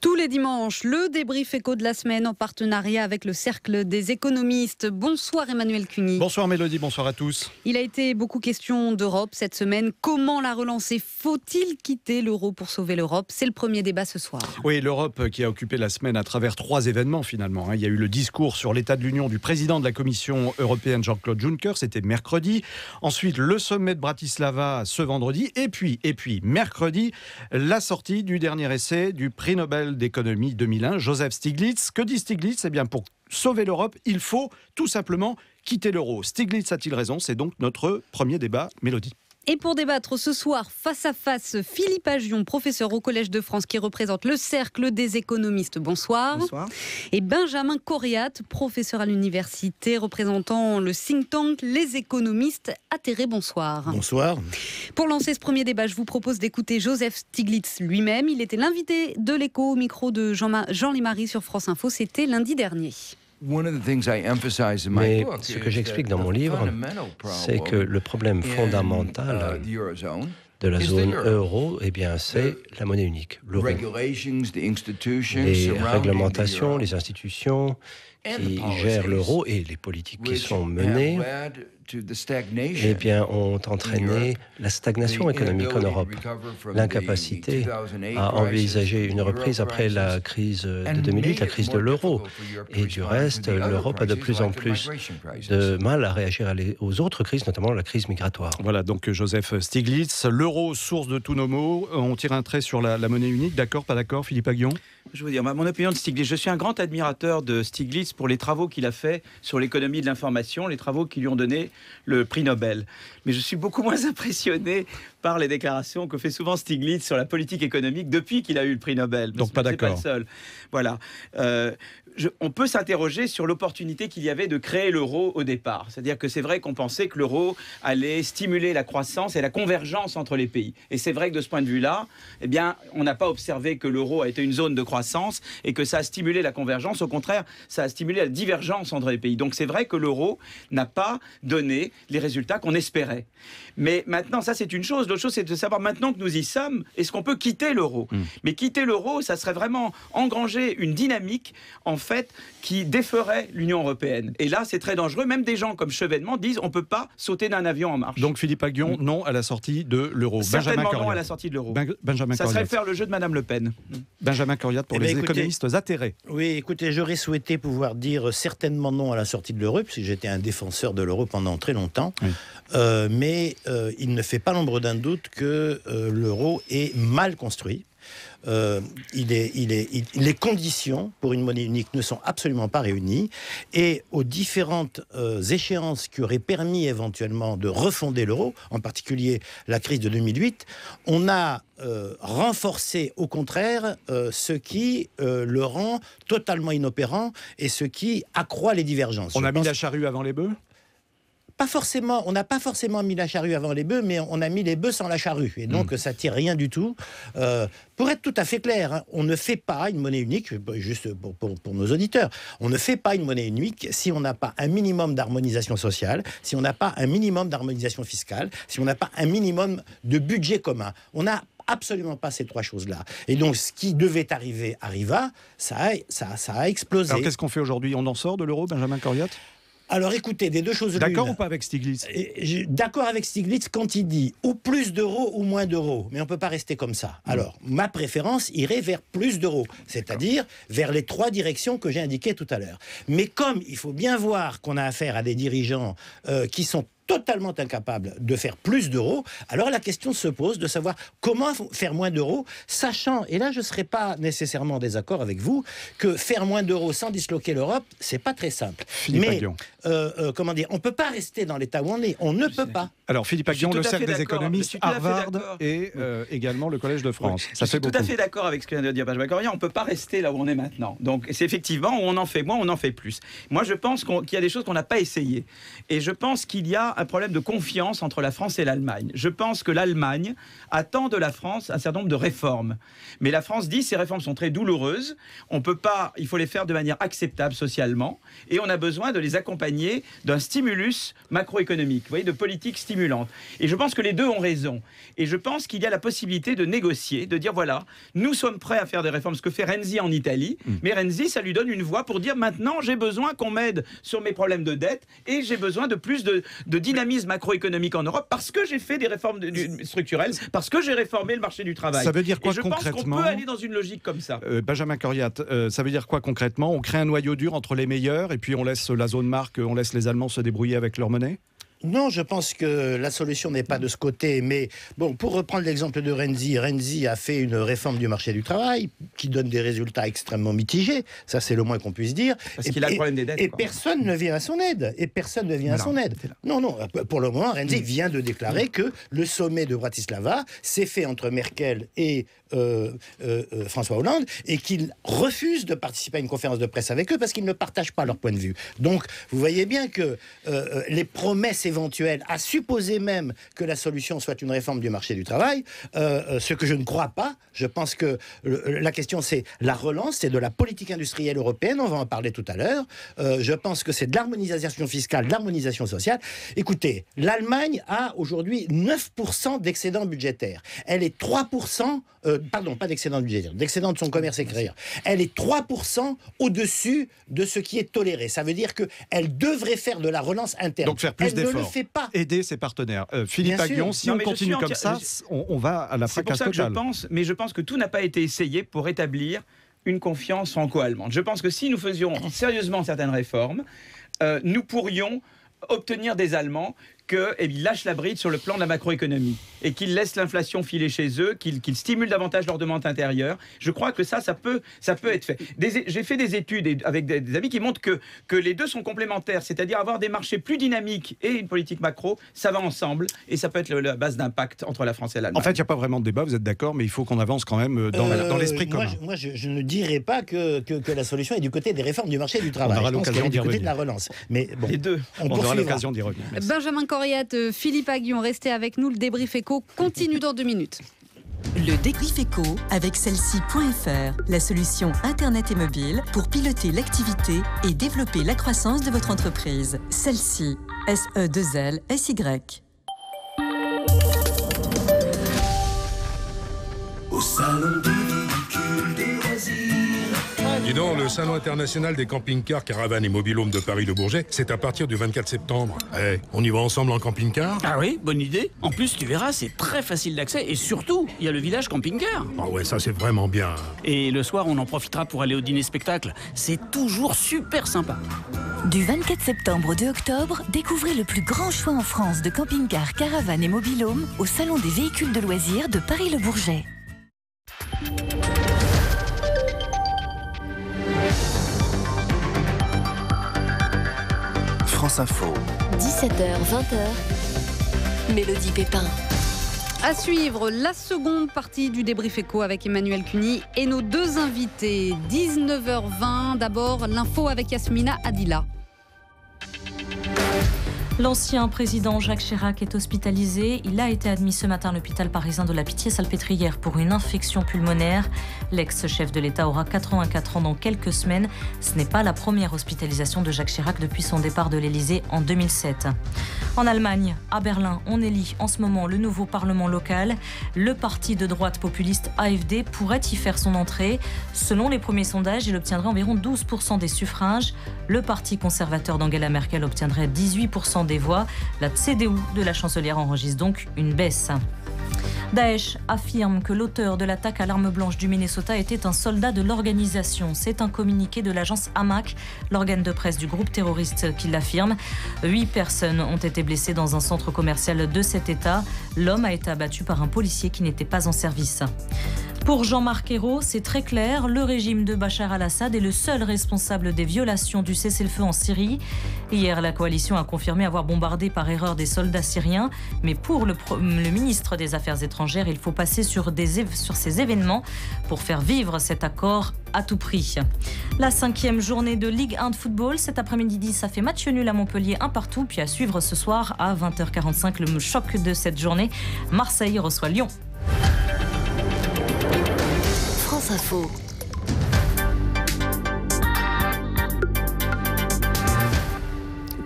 Tous les dimanches, le débrief éco de la semaine en partenariat avec le Cercle des économistes. Bonsoir Emmanuel Cuny. Bonsoir Mélodie, bonsoir à tous. Il a été beaucoup question d'Europe cette semaine. Comment la relancer? Faut-il quitter l'euro pour sauver l'Europe? C'est le premier débat ce soir. Oui, l'Europe qui a occupé la semaine à travers 3 événements finalement. Il y a eu le discours sur l'état de l'Union du président de la Commission européenne Jean-Claude Juncker, c'était mercredi. Ensuite, le sommet de Bratislava ce vendredi. Et puis mercredi, la sortie du dernier essai du prix Nobel d'économie 2001, Joseph Stiglitz. Que dit Stiglitz? Eh bien, pour sauver l'Europe, il faut tout simplement quitter l'euro. Stiglitz a-t-il raison? C'est donc notre premier débat, Mélodie. Et pour débattre ce soir, face à face, Philippe Aghion, professeur au Collège de France qui représente le Cercle des économistes. Bonsoir. Bonsoir. Et Benjamin Coriat, professeur à l'université, représentant le think tank Les Économistes Atterrés. Bonsoir. Bonsoir. Pour lancer ce premier débat, je vous propose d'écouter Joseph Stiglitz lui-même. Il était l'invité de l'Écho au micro de Jean Limarie sur France Info. C'était lundi dernier. Mais ce que j'explique dans mon livre, c'est que le problème fondamental de la zone euro, eh bien, c'est la monnaie unique, l'euro. Les réglementations, les institutions qui gèrent l'euro et les politiques qui sont menées, eh bien, ont entraîné la stagnation économique en Europe, l'incapacité à envisager une reprise après la crise de 2008, la crise de l'euro. Et du reste, l'Europe a de plus en plus de mal à réagir aux autres crises, notamment la crise migratoire. Voilà, donc Joseph Stiglitz, l'euro, source de tous nos maux. On tire un trait sur la monnaie unique. D'accord, pas d'accord, Philippe Aghion? Je veux dire, mon opinion de Stiglitz, je suis un grand admirateur de Stiglitz pour les travaux qu'il a fait sur l'économie de l'information, les travaux qui lui ont donné le prix Nobel. Mais je suis beaucoup moins impressionné par les déclarations que fait souvent Stiglitz sur la politique économique depuis qu'il a eu le prix Nobel. Donc pas d'accord. C'est pas le seul. Voilà. On peut s'interroger sur l'opportunité qu'il y avait de créer l'euro au départ. C'est-à-dire que c'est vrai qu'on pensait que l'euro allait stimuler la croissance et la convergence entre les pays. Et c'est vrai que de ce point de vue-là, eh bien, on n'a pas observé que l'euro a été une zone de croissance et que ça a stimulé la convergence. Au contraire, ça a stimulé la divergence entre les pays. Donc c'est vrai que l'euro n'a pas donné les résultats qu'on espérait. Mais maintenant, ça c'est une chose. L'autre chose, c'est de savoir maintenant que nous y sommes, est-ce qu'on peut quitter l'euro? Mais quitter l'euro, ça serait vraiment engranger une dynamique, en fait, qui déferait l'Union européenne. Et là, c'est très dangereux. Même des gens comme Chevènement disent on ne peut pas sauter d'un avion en marche. Donc Philippe Aghion, non à la sortie de l'euro. Certainement non à la sortie de l'euro. Ça serait faire le jeu de Madame Le Pen. Benjamin Coriat pour les économistes atterrés. Oui, écoutez, j'aurais souhaité pouvoir dire certainement non à la sortie de l'euro, puisque j'étais un défenseur de l'euro pendant très longtemps. Oui. Mais il ne fait pas l'ombre d'un doute que l'euro est mal construit. Les conditions pour une monnaie unique ne sont absolument pas réunies, et aux différentes échéances qui auraient permis éventuellement de refonder l'euro, en particulier la crise de 2008, on a renforcé au contraire ce qui le rend totalement inopérant et ce qui accroît les divergences. On a mis la charrue avant les bœufs? Pas forcément, on n'a pas forcément mis la charrue avant les bœufs, mais on a mis les bœufs sans la charrue. Et donc, ça tire rien du tout. Pour être tout à fait clair, hein, on ne fait pas une monnaie unique, juste pour nos auditeurs, on ne fait pas une monnaie unique si on n'a pas un minimum d'harmonisation sociale, si on n'a pas un minimum d'harmonisation fiscale, si on n'a pas un minimum de budget commun. On n'a absolument pas ces 3 choses-là. Et donc, ce qui devait arriver arriva, ça a explosé. Alors, qu'est-ce qu'on fait aujourd'hui? On en sort de l'euro, Benjamin Coriat? Alors écoutez, des deux choses l'une. D'accord ou pas avec Stiglitz? D'accord avec Stiglitz quand il dit ou plus d'euros ou moins d'euros. Mais on ne peut pas rester comme ça. Alors, ma préférence irait vers plus d'euros, c'est-à-dire vers les 3 directions que j'ai indiquées tout à l'heure. Mais comme il faut bien voir qu'on a affaire à des dirigeants qui sont totalement incapable de faire plus d'euros, alors la question se pose de savoir comment faire moins d'euros, sachant, et là je ne serai pas nécessairement en désaccord avec vous, que faire moins d'euros sans disloquer l'Europe, c'est pas très simple. Mais comment dire, on ne peut pas rester dans l'état où on est, on ne peut pas. Alors Philippe Aghion, le Cercle des économistes, Harvard et également le Collège de France. Oui, je suis tout à fait d'accord avec ce que vient de dire Benjamin Coriat, on ne peut pas rester là où on est maintenant. Donc c'est effectivement, on en fait moins, on en fait plus. Moi je pense qu'il y a des choses qu'on n'a pas essayées. Et je pense qu'il y a un problème de confiance entre la France et l'Allemagne. Je pense que l'Allemagne attend de la France un certain nombre de réformes. Mais la France dit que ces réformes sont très douloureuses. On peut pas, il faut les faire de manière acceptable socialement. Et on a besoin de les accompagner d'un stimulus macroéconomique, vous voyez, de politique stimulante. Et je pense que les deux ont raison. Et je pense qu'il y a la possibilité de négocier, de dire voilà, nous sommes prêts à faire des réformes, ce que fait Renzi en Italie. Mais Renzi, ça lui donne une voix pour dire maintenant, j'ai besoin qu'on m'aide sur mes problèmes de dette et j'ai besoin de plus de dynamisme macroéconomique en Europe parce que j'ai fait des réformes structurelles, parce que j'ai réformé le marché du travail. Ça veut dire quoi et je concrètement ? pense qu'on peut aller dans une logique comme ça. Benjamin Coriat, ça veut dire quoi concrètement ? On crée un noyau dur entre les meilleurs et puis on laisse la zone marque, on laisse les Allemands se débrouiller avec leur monnaie ? Non, je pense que la solution n'est pas de ce côté. Mais bon, pour reprendre l'exemple de Renzi, Renzi a fait une réforme du marché du travail qui donne des résultats extrêmement mitigés. Ça, c'est le moins qu'on puisse dire. Parce qu'il a le problème des dettes. Et personne ne vient à son aide. Non, pour le moment, Renzi vient de déclarer que le sommet de Bratislava s'est fait entre Merkel et François Hollande et qu'il refuse de participer à une conférence de presse avec eux parce qu'ils ne partagent pas leur point de vue. Donc, vous voyez bien que les promesses éventuelles, à supposer même que la solution soit une réforme du marché du travail, ce que je ne crois pas. Je pense que la question, c'est la relance, c'est de la politique industrielle européenne, on va en parler tout à l'heure. Je pense que c'est de l'harmonisation fiscale, de l'harmonisation sociale. Écoutez, l'Allemagne a aujourd'hui 9% d'excédent budgétaire. Elle est 3%, pas d'excédent budgétaire, d'excédent de son commerce extérieur. Elle est 3% au-dessus de ce qui est toléré. Ça veut dire qu'elle devrait faire faire de la relance interne. Donc faire plus d'efforts. Ne le fait pas. Aider ses partenaires. Philippe Aghion, si on continue comme ça, on va à la fracasse totale. Je pense que tout n'a pas été essayé pour établir une confiance franco-allemande. Je pense que si nous faisions sérieusement certaines réformes, nous pourrions obtenir des Allemands qu'ils lâchent la bride sur le plan de la macroéconomie et qu'ils laissent l'inflation filer chez eux, qu'ils stimulent davantage leur demande intérieure. Je crois que ça peut être fait. J'ai fait des études avec des amis qui montrent que les deux sont complémentaires, c'est-à-dire avoir des marchés plus dynamiques et une politique macro, ça va ensemble et ça peut être la base d'impact entre la France et l'Allemagne. En fait, il n'y a pas vraiment de débat, vous êtes d'accord, mais il faut qu'on avance quand même dans l'esprit commun. Moi, je ne dirais pas que la solution est du côté des réformes du marché du travail. On aura l'occasion d'y revenir. De la relance. Mais bon, les deux. On aura l'occasion d'y revenir. Merci. Benjamin Coriat, Philippe Aghion, restez avec nous. Le débrief éco continue dans 2 minutes. Le débrief éco avec celle-ci.fr, la solution Internet et mobile pour piloter l'activité et développer la croissance de votre entreprise. Celle-ci, SE2L-SY. Au salon des véhicules de loisirs. Dis donc, le salon international des camping-cars, caravanes et mobil-homes de Paris de Bourget, c'est à partir du 24 septembre. On y va ensemble en camping-car ? Ah oui, bonne idée. En plus, tu verras, c'est très facile d'accès et surtout, il y a le village camping-car. Ah ouais, ça c'est vraiment bien. Et le soir, on en profitera pour aller au dîner-spectacle. C'est toujours super sympa. Du 24 septembre au 2 octobre, découvrez le plus grand choix en France de camping-cars, caravanes et mobil-homes au salon des véhicules de loisirs de Paris-le-Bourget. France Info. 17h, 20h. Mélodie Pépin. À suivre, la seconde partie du débrief éco avec Emmanuel Cuny et nos 2 invités. 19h20, d'abord l'info avec Yasmina Adila. L'ancien président Jacques Chirac est hospitalisé. Il a été admis ce matin à l'hôpital parisien de la Pitié-Salpêtrière pour une infection pulmonaire. L'ex-chef de l'État aura 84 ans dans quelques semaines. Ce n'est pas la première hospitalisation de Jacques Chirac depuis son départ de l'Élysée en 2007. En Allemagne, à Berlin, on élit en ce moment le nouveau Parlement local. Le parti de droite populiste AfD pourrait y faire son entrée. Selon les premiers sondages, il obtiendrait environ 12% des suffrages. Le parti conservateur d'Angela Merkel obtiendrait 18% des voix. La CDU de la chancelière enregistre donc une baisse. Daesh affirme que l'auteur de l'attaque à l'arme blanche du Minnesota était un soldat de l'organisation. C'est un communiqué de l'agence Hamak, l'organe de presse du groupe terroriste qui l'affirme. 8 personnes ont été blessées dans un centre commercial de cet État. L'homme a été abattu par un policier qui n'était pas en service. Pour Jean-Marc Ayrault, c'est très clair, le régime de Bachar al-Assad est le seul responsable des violations du cessez-le-feu en Syrie. Hier, la coalition a confirmé avoir bombardé par erreur des soldats syriens. Mais pour le ministre des Affaires étrangères, il faut passer sur ces événements pour faire vivre cet accord à tout prix. La 5e journée de Ligue 1 de football. Cet après-midi, ça fait match nul à Montpellier, un partout. Puis à suivre ce soir à 20h45, le choc de cette journée. Marseille reçoit Lyon. France Info.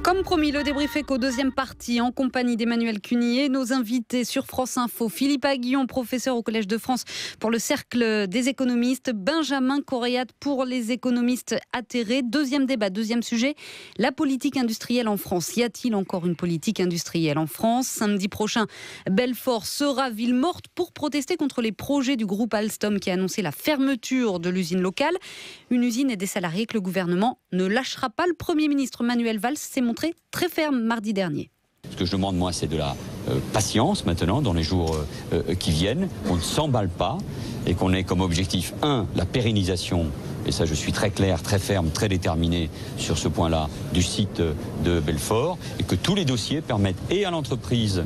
Comme promis, le débrief éco, deuxième partie, en compagnie d'Emmanuel Cuny et nos invités sur France Info. Philippe Aguillon, professeur au Collège de France pour le Cercle des économistes. Benjamin Coréat pour les économistes atterrés. Deuxième débat, deuxième sujet, la politique industrielle en France. Y a-t-il encore une politique industrielle en France ? Samedi prochain, Belfort sera ville morte pour protester contre les projets du groupe Alstom qui a annoncé la fermeture de l'usine locale. Une usine et des salariés que le gouvernement ne lâchera pas. Le Premier ministre Manuel Valls s'est montré très ferme mardi dernier. Ce que je demande, moi, c'est de la patience maintenant dans les jours qui viennent. On ne s'emballe pas et qu'on ait comme objectif, la pérennisation, et ça je suis très clair, très ferme, très déterminé sur ce point-là, du site de Belfort, et que tous les dossiers permettent et à l'entreprise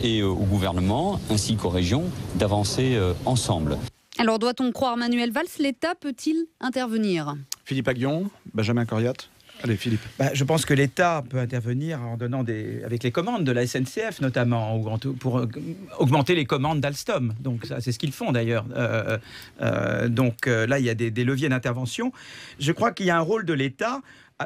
et au gouvernement, ainsi qu'aux régions, d'avancer ensemble. Alors doit-on croire Manuel Valls ? L'État peut-il intervenir ? Philippe Aguillon, Benjamin Coréat. Allez, Philippe. Je pense que l'État peut intervenir en donnant avec les commandes de la SNCF notamment, pour augmenter les commandes d'Alstom. Donc ça, c'est ce qu'ils font d'ailleurs. Donc là, il y a des leviers d'intervention. Je crois qu'il y a un rôle de l'État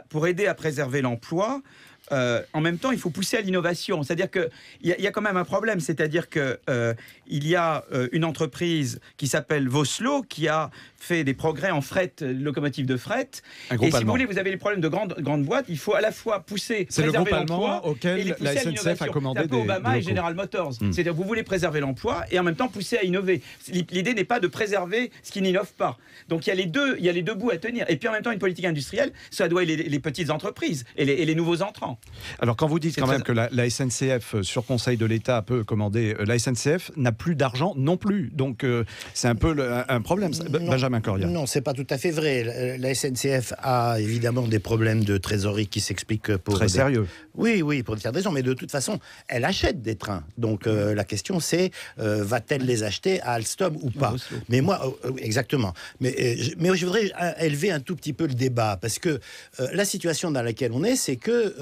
pour aider à préserver l'emploi. En même temps, il faut pousser à l'innovation. C'est-à-dire qu'il y a quand même un problème. C'est-à-dire qu'il y a une entreprise qui s'appelle Vossloh qui a fait des progrès en fret, locomotive de fret. Et si vous voulez, vous avez les problèmes de grandes boîtes. Il faut à la fois pousser, préserver l'emploi auquel la SNCF a commandé des Obama et General Motors. C'est-à-dire que vous voulez préserver l'emploi et en même temps pousser à innover. L'idée n'est pas de préserver ce qui n'innove pas. Donc il y a les deux bouts à tenir. Et puis en même temps, une politique industrielle, ça doit aider les petites entreprises et les nouveaux entrants. Alors quand vous dites quand même que la SNCF, sur conseil de l'État, peut commander, la SNCF n'a plus d'argent non plus. Donc c'est un peu un problème. Benjamin Coréat. Non, c'est pas tout à fait vrai. La SNCF a évidemment des problèmes de trésorerie qui s'expliquent pour... Très sérieux. Oui, pour des raisons. Mais de toute façon, elle achète des trains. Donc la question c'est, va-t-elle les acheter à Alstom ou pas ? Mais moi, exactement. Mais je voudrais élever un tout petit peu le débat. Parce que la situation dans laquelle on est, c'est que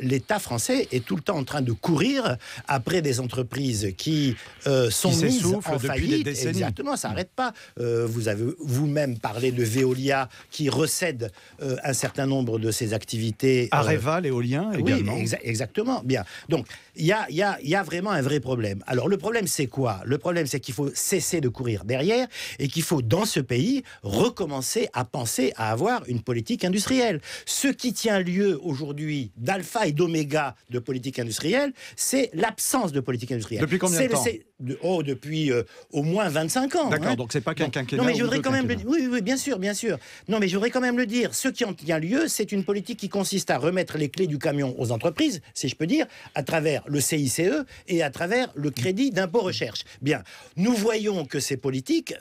l'État français est tout le temps en train de courir après des entreprises qui sont mises en faillite. Exactement, ça n'arrête pas. Vous avez vous-même parlé de Veolia qui recède un certain nombre de ses activités. Areva, l'éolien également. Oui, exactement. Bien. Donc, il y a vraiment un vrai problème. Alors, le problème, c'est quoi ? Le problème, c'est qu'il faut cesser de courir derrière et qu'il faut, dans ce pays, recommencer à penser à avoir une politique industrielle. Ce qui tient lieu aujourd'hui d'alpha et d'oméga de politique industrielle, c'est l'absence de politique industrielle. Depuis combien de temps ? Depuis au moins 25 ans. D'accord, donc c'est pas qu'un quinquennat. Non, mais je voudrais quand même le dire. Oui, bien sûr. Non, mais je voudrais quand même le dire. Ce qui en tient lieu, c'est une politique qui consiste à remettre les clés du camion aux entreprises, si je peux dire, à travers le CICE et à travers le crédit d'impôt recherche. Bien, nous voyons que ces politiques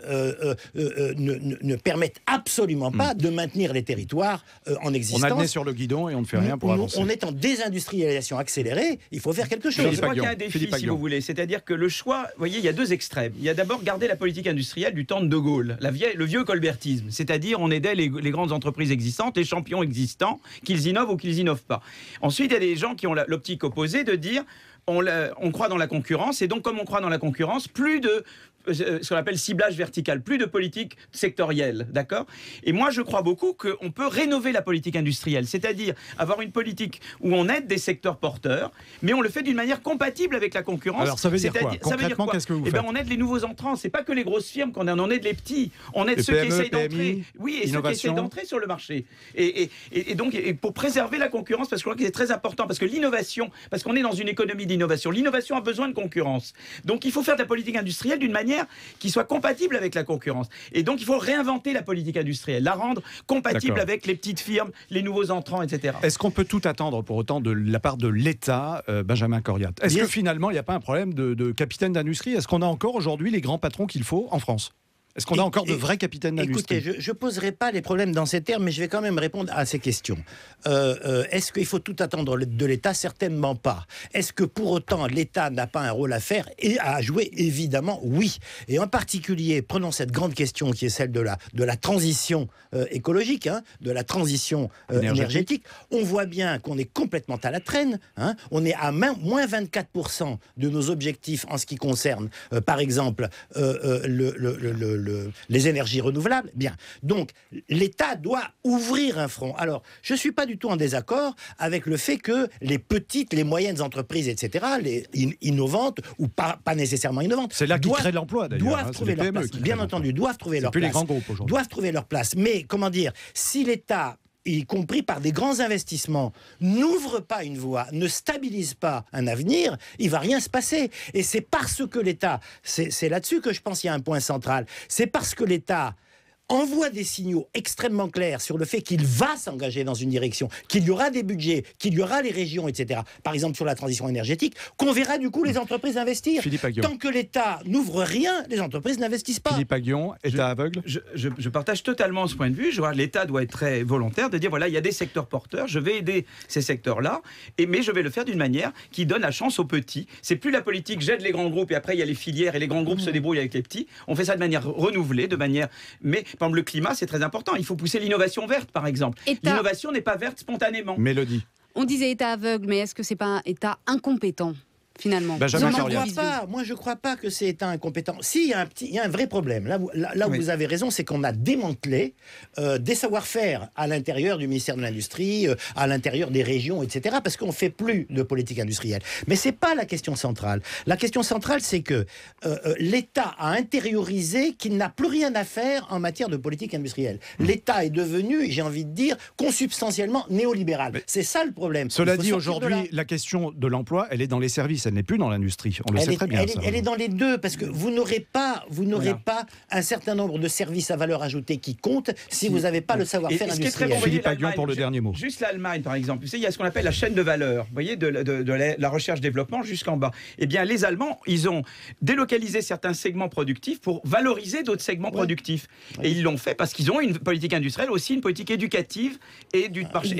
ne permettent absolument pas de maintenir les territoires en existence. On a le nez sur le guidon et on ne fait rien pour avancer. On est en désindustrialisation accélérée, il faut faire quelque chose. Je crois qu'il y a un défi, si vous voulez. C'est-à-dire que le choix, vous voyez, il y a deux extrêmes. Il y a d'abord garder la politique industrielle du temps de De Gaulle, le vieux colbertisme. C'est-à-dire, on aidait les grandes entreprises existantes, les champions existants, qu'ils innovent ou qu'ils innovent pas. Ensuite, il y a des gens qui ont l'optique opposée de dire on croit dans la concurrence, et donc comme on croit dans la concurrence, plus de ce qu'on appelle ciblage vertical, plus de politique sectorielle, d'accord ? Et moi, je crois beaucoup qu'on peut rénover la politique industrielle, c'est-à-dire avoir une politique où on aide des secteurs porteurs, mais on le fait d'une manière compatible avec la concurrence. Alors, ça veut dire quoi ? Concrètement, qu'est-ce que vous faites ? On aide les nouveaux entrants, c'est pas que les grosses firmes qu'on aide, on aide les petits, on aide ceux qui essayent d'entrer. Oui, et ceux qui essayent d'entrer sur le marché. Et donc, pour préserver la concurrence, parce que je crois que c'est très important, parce que l'innovation, parce qu'on est dans une économie d'innovation, l'innovation a besoin de concurrence. Donc, il faut faire de la politique industrielle d'une manière qui soit compatible avec la concurrence. Et donc, il faut réinventer la politique industrielle, la rendre compatible avec les petites firmes, les nouveaux entrants, etc. Est-ce qu'on peut tout attendre pour autant de la part de l'État, Benjamin Coréat ? Est-ce que finalement, il n'y a pas un problème de capitaine d'industrie ? Est-ce qu'on a encore aujourd'hui les grands patrons qu'il faut en France ? Est-ce qu'on a encore de vrais capitaines d'industrie? Écoutez, je ne poserai pas les problèmes dans ces termes, mais je vais quand même répondre à ces questions. Est-ce qu'il faut tout attendre de l'État? Certainement pas. Est-ce que pour autant l'État n'a pas un rôle à faire et à jouer? Évidemment, oui. Et en particulier, prenons cette grande question qui est celle de la transition écologique, de la transition énergétique. On voit bien qu'on est complètement à la traîne. On est à moins 24% de nos objectifs en ce qui concerne, par exemple, les énergies renouvelables. Bien. Donc, l'État doit ouvrir un front. Alors, je ne suis pas du tout en désaccord avec le fait que les petites, les moyennes entreprises, etc., les innovantes ou pas nécessairement innovantes, c'est là qu'ils créent l'emploi d'ailleurs. Doivent trouver leur place. Bien entendu, doivent trouver leur place. Les grands groupes aujourd'hui. Doivent trouver leur place. Mais comment dire, si l'État, y compris par des grands investissements, n'ouvre pas une voie, ne stabilise pas un avenir, il ne va rien se passer. Et c'est parce que l'État, c'est là-dessus que je pense qu'il y a un point central, c'est parce que l'État envoie des signaux extrêmement clairs sur le fait qu'il va s'engager dans une direction, qu'il y aura des budgets, qu'il y aura les régions, etc., par exemple sur la transition énergétique, qu'on verra du coup les entreprises investir. Tant que l'État n'ouvre rien, les entreprises n'investissent pas. Philippe Aghion, État aveugle? Je partage totalement ce point de vue. L'État doit être très volontaire de dire, voilà, il y a des secteurs porteurs, je vais aider ces secteurs-là, mais je vais le faire d'une manière qui donne la chance aux petits. C'est plus la politique, j'aide les grands groupes et après il y a les filières et les grands groupes se débrouillent avec les petits. On fait ça de manière renouvelée, mais par exemple, le climat, c'est très important. Il faut pousser l'innovation verte, par exemple. L'innovation n'est pas verte spontanément. Mélodie. On disait État aveugle, mais est-ce que c'est pas un État incompétent finalement? Moi, je crois pas que c'est État incompétent. Si, il y a un vrai problème. Là où vous avez raison, c'est qu'on a démantelé des savoir-faire à l'intérieur du ministère de l'Industrie, à l'intérieur des régions, etc., parce qu'on fait plus de politique industrielle. Mais c'est pas la question centrale. La question centrale, c'est que l'État a intériorisé qu'il n'a plus rien à faire en matière de politique industrielle. L'État est devenu, j'ai envie de dire, consubstantiellement néolibéral. C'est ça le problème. Cela dit, aujourd'hui, la question de l'emploi, elle est dans les services. Elle n'est plus dans l'industrie. On le sait très bien. Elle est dans les deux, parce que vous n'aurez pas un certain nombre de services à valeur ajoutée qui comptent si vous n'avez pas le savoir-faire industriel. Philippe Aghion pour le dernier mot. Juste l'Allemagne, par exemple. Vous savez, il y a ce qu'on appelle la chaîne de valeur, vous voyez, de la recherche-développement jusqu'en bas. Eh bien, les Allemands, ils ont délocalisé certains segments productifs pour valoriser d'autres segments productifs. Et ils l'ont fait parce qu'ils ont une politique industrielle, aussi une politique éducative et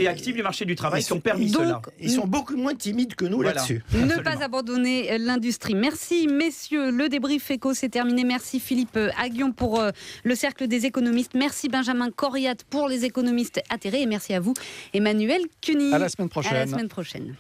active du marché du travail qui ont permis cela. Ils sont beaucoup moins timides que nous là-dessus. Ne pas abandonner l'industrie. Merci messieurs, le débrief éco c'est terminé. Merci Philippe Aghion pour le Cercle des économistes. Merci Benjamin Coriat pour les économistes atterrés et merci à vous Emmanuel Cuny. À la semaine prochaine. À la semaine prochaine.